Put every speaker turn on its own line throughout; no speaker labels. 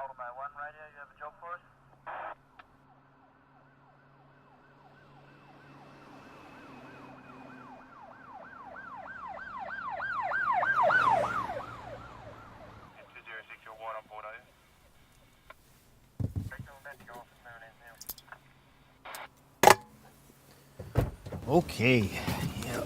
One radio, you have a joke for us? On board, are you?
Okay. Yeah.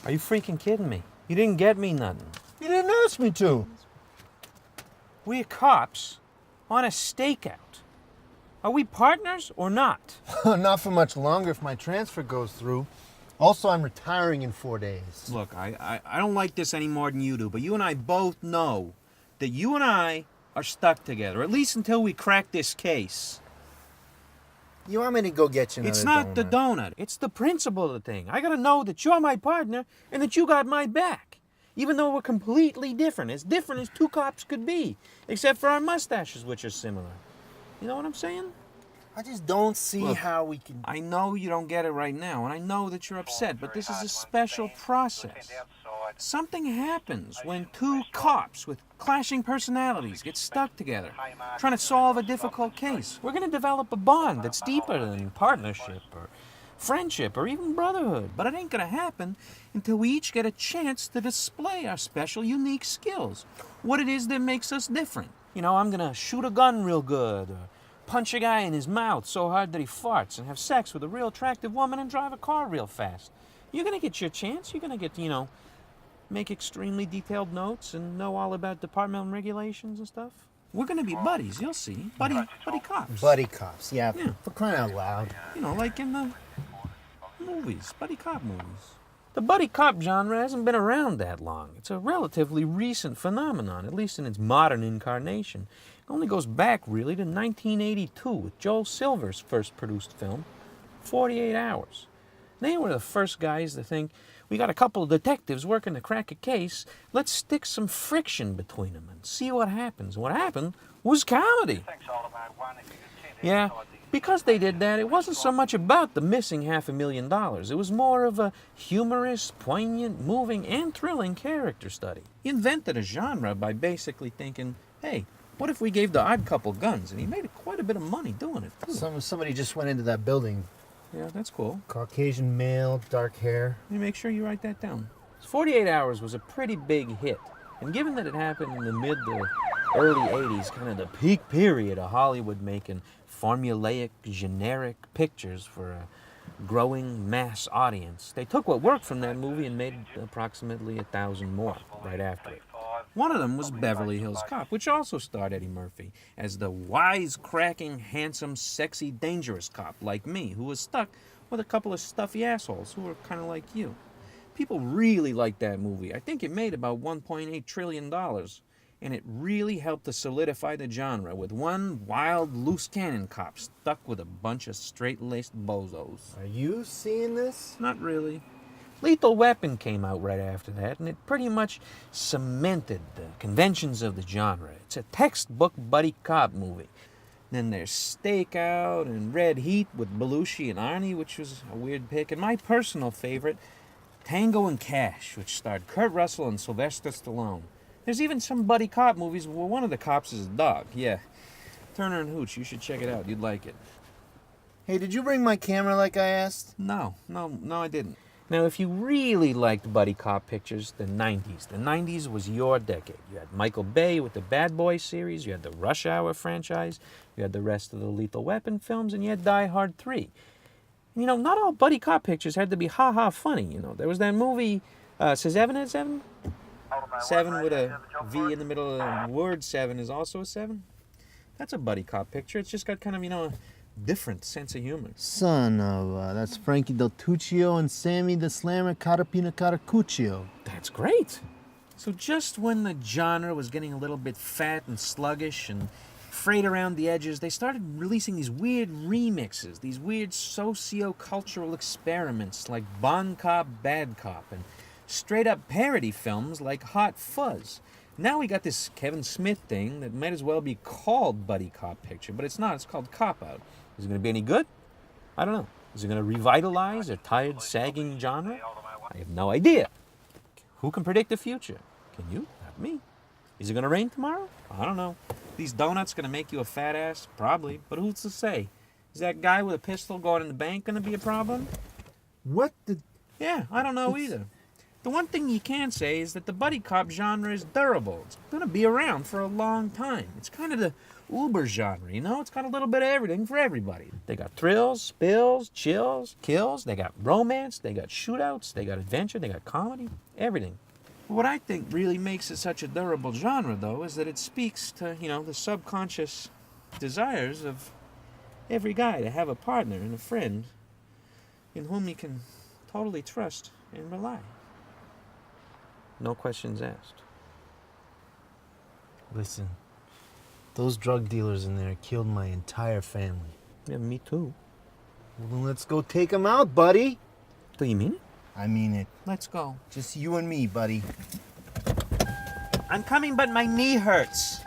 Are you freaking kidding me? You didn't get me nothing.
You didn't ask me to.
We're cops on a stakeout. Are we partners or not?
Not for much longer if my transfer goes through. Also, I'm retiring in 4 days.
Look, I don't like this any more than you do, but you and I both know that you and I are stuck together, at least until we crack this case.
You want me to go get you another
It's not
donut?
the donut. It's the principle of the thing. I gotta know that you're my partner and that you got my back. Even though we're completely different as two cops could be, except for our mustaches, which are similar. You know what I'm saying?
I just don't see
Look,
how we can...
I know you don't get it right now, and I know that you're upset, but this is a special process. Something happens when two cops with clashing personalities get stuck together, trying to solve a difficult case. We're going to develop a bond that's deeper than partnership or friendship or even brotherhood, but it ain't going to happen until we each get a chance to display our special, unique skills, what it is that makes us different. You know, I'm going to shoot a gun real good, or punch a guy in his mouth so hard that he farts, and have sex with a real attractive woman and drive a car real fast. You're going to get your chance. You're going to get, make extremely detailed notes and know all about departmental regulations and stuff. We're going to be buddies, you'll see. Buddy cops.
Buddy cops, yeah.
Yeah.
For crying out loud.
Like in the movies, buddy cop movies. The buddy cop genre hasn't been around that long. It's a relatively recent phenomenon, at least in its modern incarnation. It only goes back, really, to 1982 with Joel Silver's first produced film, 48 Hours. They were the first guys to think, we got a couple of detectives working to crack a case, let's stick some friction between them and see what happens. What happened was comedy. Yeah, because they did that, it wasn't so much about the missing $500,000. It was more of a humorous, poignant, moving, and thrilling character study. He invented a genre by basically thinking, hey, what if we gave the odd couple guns? And he made quite a bit of money doing it, too.
Somebody just went into that building.
Yeah, that's cool.
Caucasian male, dark hair.
Let me make sure you write that down. 48 Hours was a pretty big hit. And given that it happened in the mid to early 80s, kind of the peak period of Hollywood making formulaic, generic pictures for a growing mass audience, they took what worked from that movie and made approximately 1,000 more right after it. One of them was Beverly Hills Cop, which also starred Eddie Murphy as the wisecracking, handsome, sexy, dangerous cop like me, who was stuck with a couple of stuffy assholes who were kind of like you. People really liked that movie. I think it made about $1.8 trillion, and it really helped to solidify the genre with one wild, loose cannon cop stuck with a bunch of straight-laced bozos.
Are you seeing this?
Not really. Lethal Weapon came out right after that, and it pretty much cemented the conventions of the genre. It's a textbook buddy cop movie. Then there's Stakeout and Red Heat with Belushi and Arnie, which was a weird pick. And my personal favorite, Tango and Cash, which starred Kurt Russell and Sylvester Stallone. There's even some buddy cop movies where one of the cops is a dog. Yeah, Turner and Hooch, you should check it out. You'd like it.
Hey, did you bring my camera like I asked?
No, I didn't. Now, if you really liked buddy cop pictures, the 90s. The 90s was your decade. You had Michael Bay with the Bad Boys series, you had the Rush Hour franchise, you had the rest of the Lethal Weapon films, and you had Die Hard 3. And, not all buddy cop pictures had to be ha-ha funny, There was that movie, Seven at Seven? Seven with a V in the middle of the word seven is also a seven. That's a buddy cop picture. It's just got kind of, a different sense of humor.
Son of, that's Frankie Del Tuccio and Sammy the Slammer Carapina Caracuccio.
That's great. So just when the genre was getting a little bit fat and sluggish and frayed around the edges, they started releasing these weird remixes, these weird socio-cultural experiments like Bon Cop, Bad Cop, and straight-up parody films like Hot Fuzz. Now we got this Kevin Smith thing that might as well be called Buddy Cop Picture, but it's not. It's called Cop Out. Is it going to be any good? I don't know. Is it going to revitalize a tired, sagging genre? I have no idea. Who can predict the future? Can you? Not me. Is it going to rain tomorrow? I don't know. These donuts going to make you a fat ass? Probably. But who's to say? Is that guy with a pistol going in the bank going to be a problem?
What the?
Yeah, I don't know either. The one thing you can say is that the buddy cop genre is durable. It's going to be around for a long time. It's kind of the Uber genre, you know? It's got a little bit of everything for everybody. They got thrills, spills, chills, kills. They got romance. They got shootouts. They got adventure. They got comedy. Everything. What I think really makes it such a durable genre, though, is that it speaks to, the subconscious desires of every guy to have a partner and a friend in whom he can totally trust and rely. No questions asked.
Listen, those drug dealers in there killed my entire family.
Yeah, me too.
Well, then let's go take them out, buddy.
Do you mean it?
I mean it.
Let's go.
Just you and me, buddy.
I'm coming, but my knee hurts.